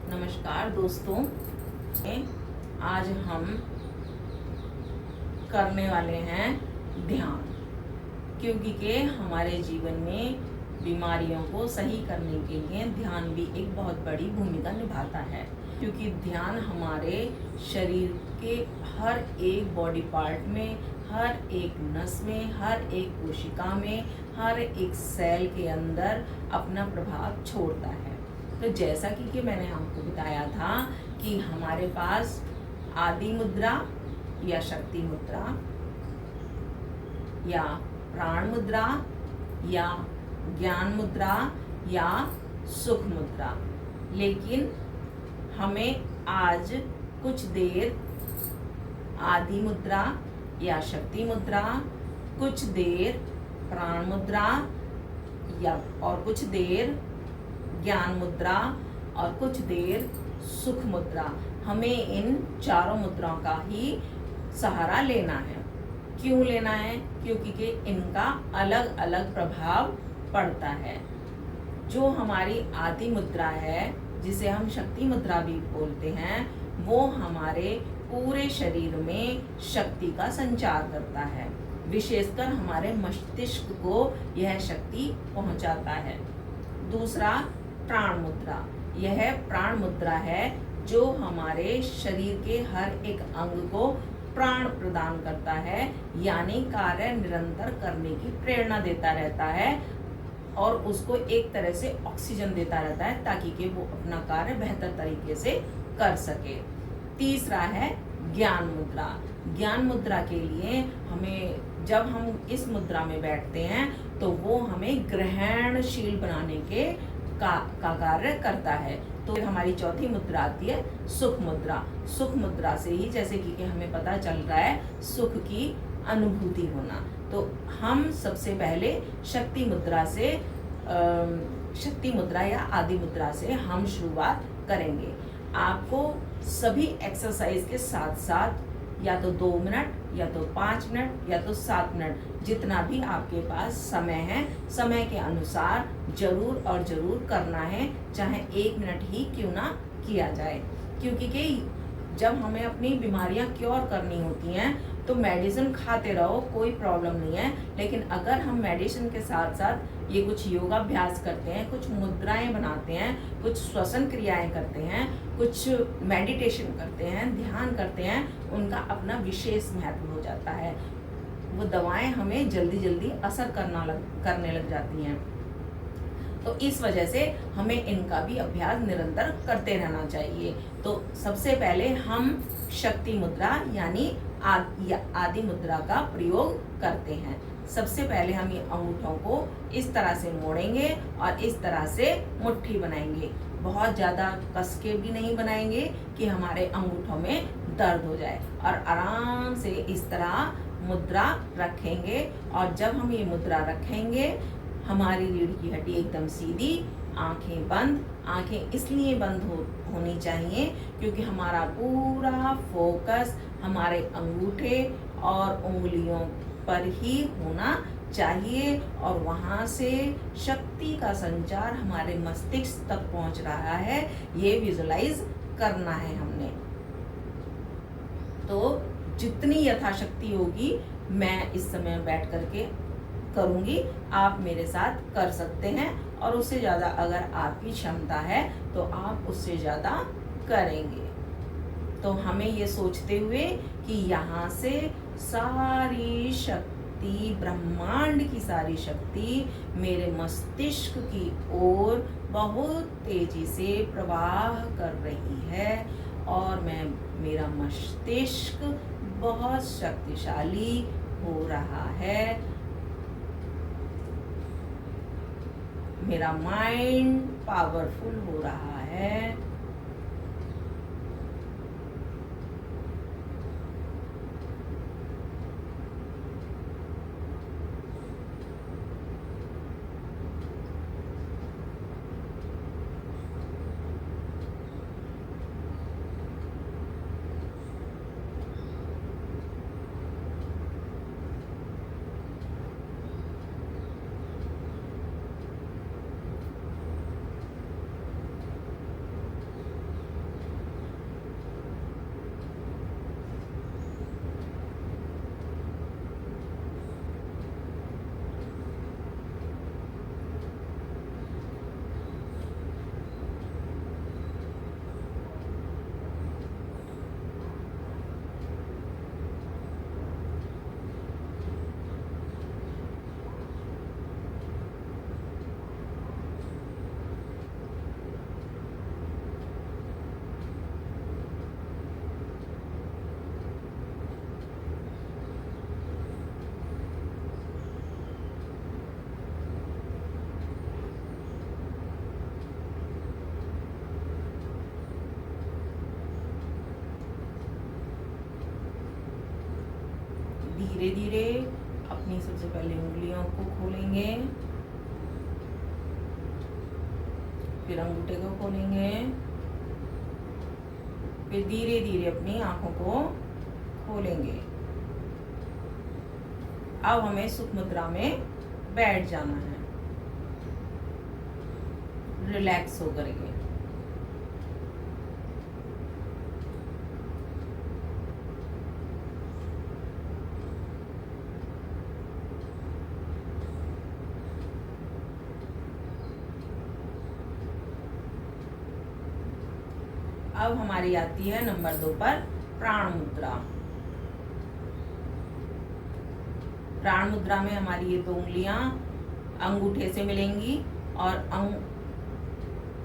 नमस्कार दोस्तों, आज हम करने वाले हैं ध्यान। क्योंकि के हमारे जीवन में बीमारियों को सही करने के लिए ध्यान भी एक बहुत बड़ी भूमिका निभाता है। क्योंकि ध्यान हमारे शरीर के हर एक बॉडी पार्ट में, हर एक नस में, हर एक कोशिका में, हर एक सेल के अंदर अपना प्रभाव छोड़ता है। तो जैसा कि मैंने आपको बताया था कि हमारे पास आदि मुद्रा या शक्ति मुद्रा या प्राण मुद्रा या ज्ञान मुद्रा या सुख मुद्रा, लेकिन हमें आज कुछ देर आदि मुद्रा या शक्ति मुद्रा, कुछ देर प्राण मुद्रा या और कुछ देर ज्ञान मुद्रा और कुछ देर सुख मुद्रा, हमें इन चारों मुद्राओं का ही सहारा लेना है। क्यों लेना है? क्योंकि कि इनका अलग अलग प्रभाव पड़ता है। जो हमारी आदि मुद्रा है, जिसे हम शक्ति मुद्रा भी बोलते हैं, वो हमारे पूरे शरीर में शक्ति का संचार करता है। विशेषकर हमारे मस्तिष्क को यह शक्ति पहुंचाता है। दूसरा प्राण मुद्रा, यह प्राण मुद्रा है जो हमारे शरीर के हर एक अंग को प्राण प्रदान करता है, यानी कार्य निरंतर करने की प्रेरणा देता रहता है और उसको एक तरह से ऑक्सीजन देता रहता है ताकि कि वो अपना कार्य बेहतर तरीके से कर सके। तीसरा है ज्ञान मुद्रा। ज्ञान मुद्रा के लिए हमें, जब हम इस मुद्रा में बैठते हैं तो वो हमें ग्रहणशील बनाने के का कार्य करता है। तो हमारी चौथी मुद्रा आती है सुख मुद्रा। सुख मुद्रा से ही, जैसे कि हमें पता चल रहा है, सुख की अनुभूति होना। तो हम सबसे पहले शक्ति मुद्रा से, शक्ति मुद्रा या आदि मुद्रा से हम शुरुआत करेंगे। आपको सभी एक्सरसाइज के साथ साथ या तो 2 मिनट या तो 5 मिनट या तो 7 मिनट, जितना भी आपके पास समय है, समय के अनुसार जरूर और जरूर करना है, चाहे 1 मिनट ही क्यों ना किया जाए। क्योंकि कि जब हमें अपनी बीमारियां क्योर करनी होती हैं तो मेडिसिन खाते रहो, कोई प्रॉब्लम नहीं है। लेकिन अगर हम मेडिसिन के साथ साथ ये कुछ योगाभ्यास करते हैं, कुछ मुद्राएं बनाते हैं, कुछ श्वसन क्रियाएं करते हैं, कुछ मेडिटेशन करते हैं, ध्यान करते हैं, उनका अपना विशेष महत्व हो जाता है। वो दवाएं हमें जल्दी जल्दी असर करने लग जाती हैं। तो इस वजह से हमें इनका भी अभ्यास निरंतर करते रहना चाहिए। तो सबसे पहले हम शक्ति मुद्रा यानी आदि मुद्रा का प्रयोग करते हैं। सबसे पहले हम ये अंगूठों को इस तरह से मोड़ेंगे और इस तरह से मुट्ठी बनाएंगे। बहुत ज़्यादा कस के भी नहीं बनाएंगे कि हमारे अंगूठों में दर्द हो जाए, और आराम से इस तरह मुद्रा रखेंगे। और जब हम ये मुद्रा रखेंगे, हमारी रीढ़ की हड्डी एकदम सीधी, आंखें बंद। आंखें इसलिए बंद होनी चाहिए क्योंकि हमारा पूरा फोकस हमारे अंगूठे और उंगलियों पर ही होना चाहिए, और वहाँ से शक्ति का संचार हमारे मस्तिष्क तक पहुँच रहा है, ये विजुलाइज करना है हमने। तो जितनी यथाशक्ति होगी मैं इस समय बैठ करके करूँगी, आप मेरे साथ कर सकते हैं, और उससे ज़्यादा अगर आपकी क्षमता है तो आप उससे ज़्यादा करेंगे। तो हमें ये सोचते हुए कि यहाँ से सारी शक्ति, ब्रह्मांड की सारी शक्ति मेरे मस्तिष्क की ओर बहुत तेजी से प्रवाह कर रही है, और मेरा मस्तिष्क बहुत शक्तिशाली हो रहा है। मेरा माइंड पावरफुल हो रहा है। धीरे धीरे अपनी सबसे पहले उंगलियों को खोलेंगे, फिर अंगूठे को खोलेंगे, फिर धीरे धीरे अपनी आंखों को खोलेंगे। अब हमें सुख मुद्रा में बैठ जाना है रिलैक्स होकर के। अब हमारी आती है नंबर 2 पर प्राण मुद्रा। प्राण मुद्रा में हमारी ये 2 उंगलियां अंगूठे से मिलेंगी और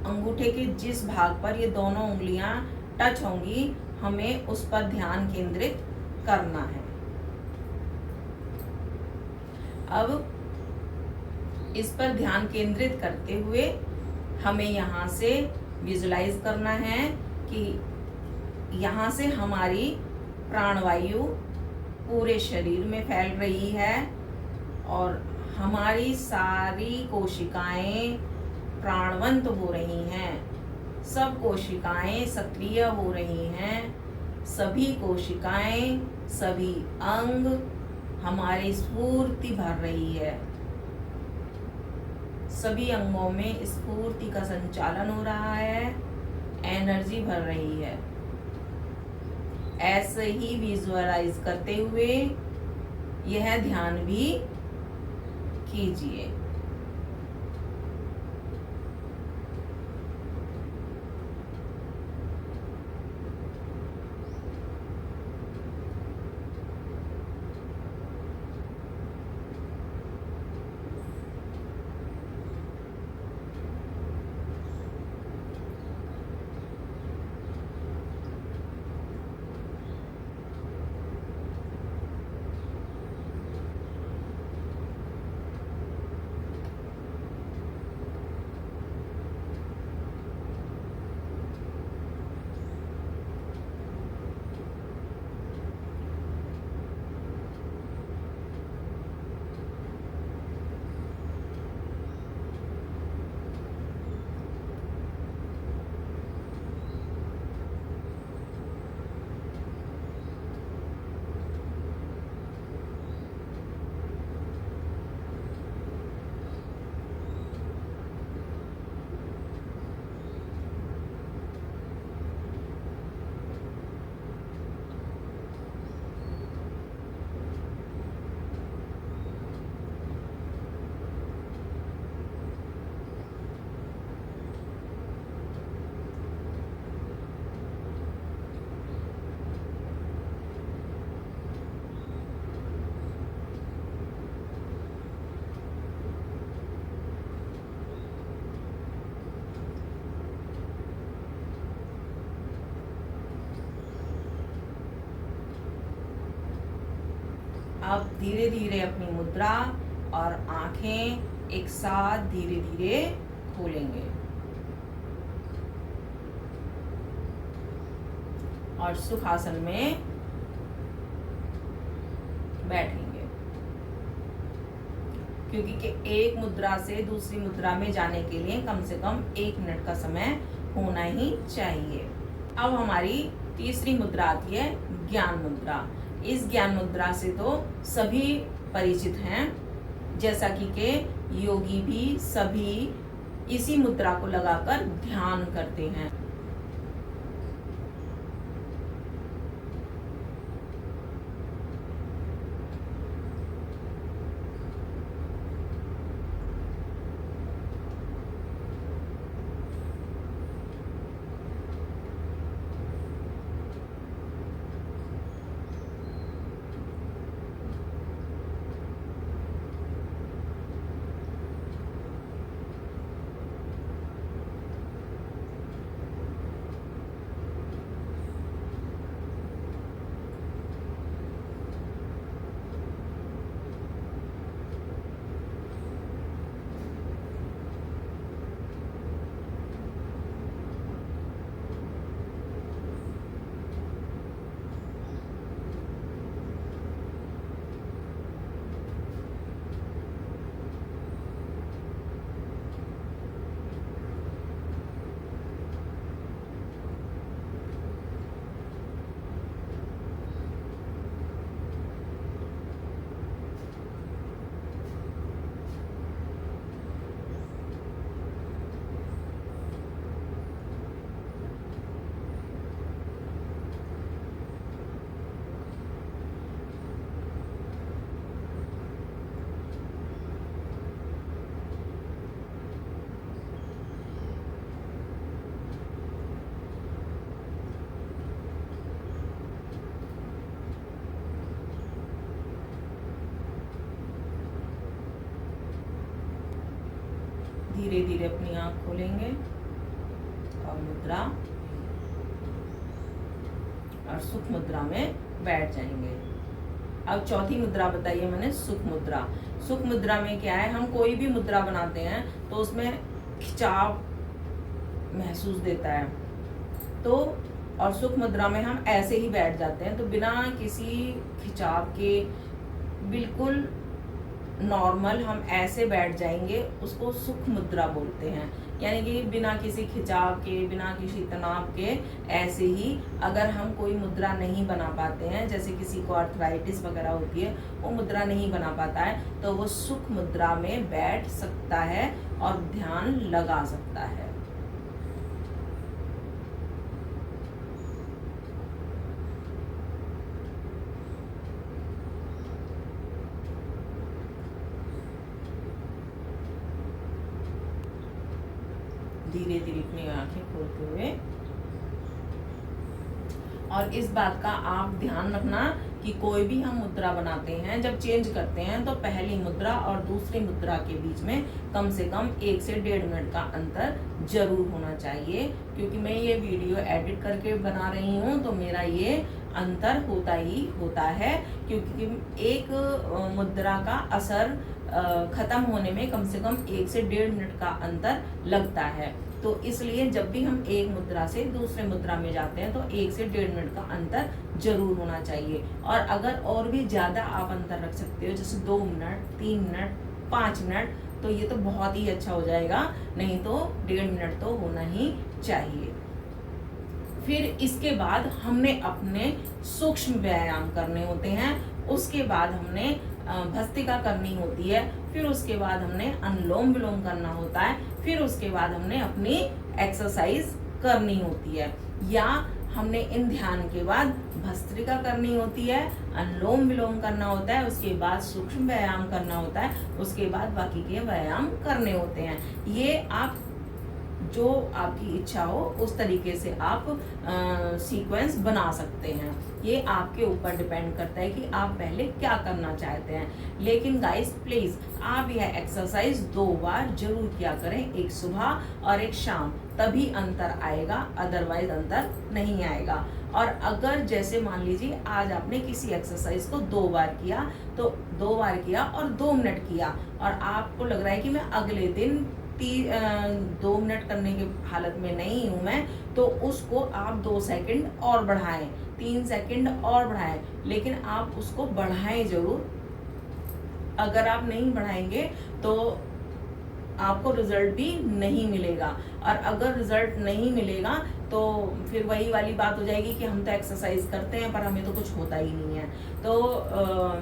अंगूठे के जिस भाग पर ये दोनों उंगलियां टच होंगी हमें उस पर ध्यान केंद्रित करना है। अब इस पर ध्यान केंद्रित करते हुए हमें यहाँ से विजुलाइज करना है कि यहाँ से हमारी प्राणवायु पूरे शरीर में फैल रही है और हमारी सारी कोशिकाएं प्राणवंत हो रही हैं। सब कोशिकाएं सक्रिय हो रही हैं। सभी कोशिकाएं, सभी अंग हमारी स्फूर्ति भर रही है। सभी अंगों में स्फूर्ति का संचालन हो रहा है, एनर्जी भर रही है। ऐसे ही विजुअलाइज करते हुए यह ध्यान भी कीजिए। अब धीरे धीरे अपनी मुद्रा और आंखें एक साथ धीरे धीरे खोलेंगे और सुखासन में बैठेंगे, क्योंकि कि एक मुद्रा से दूसरी मुद्रा में जाने के लिए कम से कम 1 मिनट का समय होना ही चाहिए। अब हमारी तीसरी मुद्रा आती है ज्ञान मुद्रा। इस ज्ञान मुद्रा से तो सभी परिचित हैं, जैसा कि योगी भी सभी इसी मुद्रा को लगाकर ध्यान करते हैं। धीरे धीरे अपनी आंख खोलेंगे और मुद्रा और सुख मुद्रा में बैठ जाएंगे। अब चौथी मुद्रा बताइए मैंने, सुख मुद्रा। सुख मुद्रा में क्या है, हम कोई भी मुद्रा बनाते हैं तो उसमें खिंचाव महसूस देता है। तो और सुख मुद्रा में हम ऐसे ही बैठ जाते हैं, तो बिना किसी खिंचाव के बिल्कुल नॉर्मल हम ऐसे बैठ जाएंगे, उसको सुख मुद्रा बोलते हैं। यानी कि बिना किसी खिंचाव के, बिना किसी तनाव के ऐसे ही अगर हम कोई मुद्रा नहीं बना पाते हैं, जैसे किसी को आर्थराइटिस वगैरह होती है, वो मुद्रा नहीं बना पाता है, तो वो सुख मुद्रा में बैठ सकता है और ध्यान लगा सकता है। धीरे धीरे अपनी आंखें खोलते हुए, और इस बात का आप ध्यान रखना कि कोई भी हम मुद्रा बनाते हैं, जब चेंज करते हैं तो पहली मुद्रा और दूसरी मुद्रा के बीच में कम से कम 1 से 1.5 मिनट का अंतर जरूर होना चाहिए। क्योंकि मैं ये वीडियो एडिट करके बना रही हूँ तो मेरा ये अंतर होता ही होता है, क्योंकि एक मुद्रा का असर खत्म होने में कम से कम 1 से 1.5 मिनट का अंतर लगता है। तो इसलिए जब भी हम एक मुद्रा से दूसरे मुद्रा में जाते हैं तो 1 से 1.5 मिनट का अंतर जरूर होना चाहिए। और अगर और भी ज़्यादा आप अंतर रख सकते हो, जैसे 2 मिनट, 3 मिनट, 5 मिनट, तो ये तो बहुत ही अच्छा हो जाएगा। नहीं तो 1.5 मिनट तो होना ही चाहिए। फिर इसके बाद हमने अपने सूक्ष्म व्यायाम करने होते हैं। उसके बाद हमने भस्त्रिका करनी होती है। फिर उसके बाद हमने अनुलोम विलोम करना होता है। फिर उसके बाद हमने अपनी एक्सरसाइज करनी होती है, या हमने इन ध्यान के बाद भस्त्रिका करनी होती है, अनुलोम विलोम करना होता है, उसके बाद सूक्ष्म व्यायाम करना होता है, उसके बाद बाकी के व्यायाम करने होते हैं। ये आप जो आपकी इच्छा हो उस तरीके से आप सीक्वेंस बना सकते हैं। ये आपके ऊपर डिपेंड करता है कि आप पहले क्या करना चाहते हैं। लेकिन गाइस प्लीज आप यह एक्सरसाइज 2 बार जरूर किया करें, एक सुबह और एक शाम, तभी अंतर आएगा, अदरवाइज अंतर नहीं आएगा। और अगर जैसे मान लीजिए आज आपने किसी एक्सरसाइज को 2 बार किया, तो 2 बार किया और 2 मिनट किया, और आपको लग रहा है कि मैं अगले दिन 2 मिनट करने की हालत में नहीं हूं मैं, तो उसको आप 2 सेकंड और बढ़ाएं, 3 सेकंड और बढ़ाएं, लेकिन आप उसको बढ़ाएं जरूर। अगर आप नहीं बढ़ाएंगे तो आपको रिजल्ट भी नहीं मिलेगा, और अगर रिजल्ट नहीं मिलेगा तो फिर वही वाली बात हो जाएगी कि हम तो एक्सरसाइज करते हैं पर हमें तो कुछ होता ही नहीं है। तो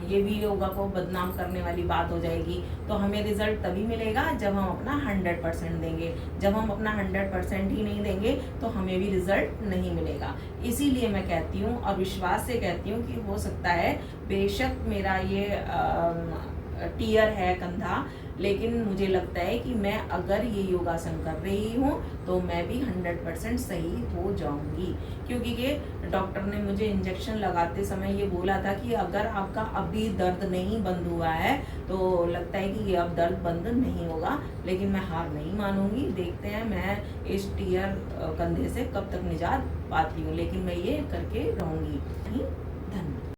ये भी योगा को बदनाम करने वाली बात हो जाएगी। तो हमें रिजल्ट तभी मिलेगा जब हम अपना 100% देंगे। जब हम अपना 100% ही नहीं देंगे तो हमें भी रिजल्ट नहीं मिलेगा। इसीलिए मैं कहती हूँ और विश्वास से कहती हूँ कि हो सकता है बेशक मेरा ये टीयर है कंधा, लेकिन मुझे लगता है कि मैं अगर ये योगासन कर रही हूँ तो मैं भी 100% सही हो जाऊंगी। क्योंकि ये डॉक्टर ने मुझे इंजेक्शन लगाते समय ये बोला था कि अगर आपका अभी दर्द नहीं बंद हुआ है तो लगता है कि ये अब दर्द बंद नहीं होगा। लेकिन मैं हार नहीं मानूंगी, देखते हैं मैं इस टीयर कंधे से कब तक निजात पाती हूँ, लेकिन मैं ये करके रहूंगी। धन्यवाद।